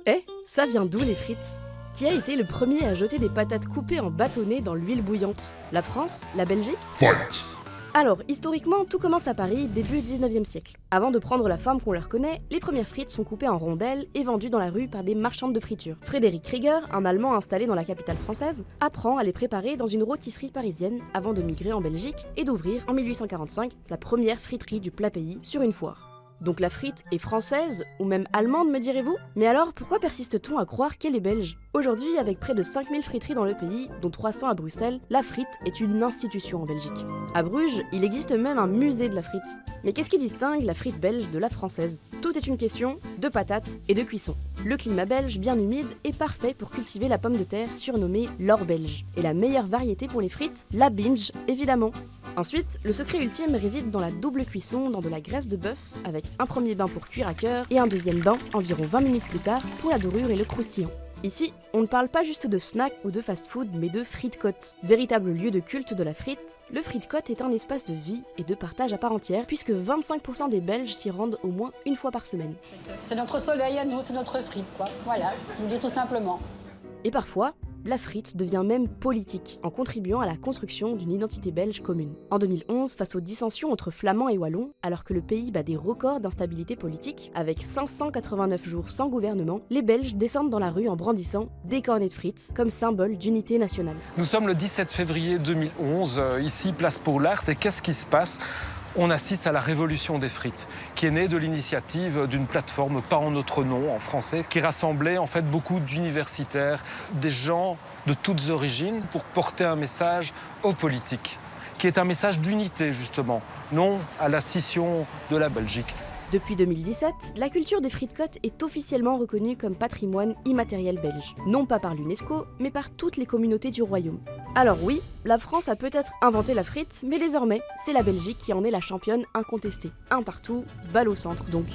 Eh, ça vient d'où les frites? Qui a été le premier à jeter des patates coupées en bâtonnets dans l'huile bouillante? La France? La Belgique? Fight! Alors, historiquement, tout commence à Paris, début 19e siècle. Avant de prendre la forme qu'on leur connaît, les premières frites sont coupées en rondelles et vendues dans la rue par des marchandes de friture. Frédéric Krieger, un Allemand installé dans la capitale française, apprend à les préparer dans une rôtisserie parisienne avant de migrer en Belgique et d'ouvrir en 1845 la première friterie du plat pays sur une foire. Donc la frite est française, ou même allemande me direz-vous? Mais alors pourquoi persiste-t-on à croire qu'elle est belge? Aujourd'hui, avec près de 5000 friteries dans le pays, dont 300 à Bruxelles, la frite est une institution en Belgique. À Bruges, il existe même un musée de la frite. Mais qu'est-ce qui distingue la frite belge de la française? Tout est une question de patates et de cuisson. Le climat belge, bien humide, est parfait pour cultiver la pomme de terre surnommée l'or belge. Et la meilleure variété pour les frites? La binge, évidemment. Ensuite, le secret ultime réside dans la double cuisson dans de la graisse de bœuf, avec un premier bain pour cuire à cœur et un deuxième bain environ 20 minutes plus tard pour la dorure et le croustillant. Ici, on ne parle pas juste de snack ou de fast-food, mais de frite-côte. Véritable lieu de culte de la frite, le frite-côte est un espace de vie et de partage à part entière, puisque 25% des Belges s'y rendent au moins une fois par semaine. C'est notre soleil à nous, c'est notre frite, quoi. Voilà, je vous dis tout simplement. Et parfois, la frite devient même politique, en contribuant à la construction d'une identité belge commune. En 2011, face aux dissensions entre Flamands et Wallons, alors que le pays bat des records d'instabilité politique, avec 589 jours sans gouvernement, les Belges descendent dans la rue en brandissant des cornets de frites comme symbole d'unité nationale. Nous sommes le 17 février 2011, ici, place Paulart, et qu'est-ce qui se passe ? On assiste à la révolution des frites, qui est née de l'initiative d'une plateforme pas en notre nom, en français, qui rassemblait en fait beaucoup d'universitaires, des gens de toutes origines pour porter un message aux politiques, qui est un message d'unité justement, non à la scission de la Belgique. Depuis 2017, la culture des frite-côtes est officiellement reconnue comme patrimoine immatériel belge. Non pas par l'UNESCO, mais par toutes les communautés du royaume. Alors oui, la France a peut-être inventé la frite, mais désormais, c'est la Belgique qui en est la championne incontestée. Un partout, balle au centre donc.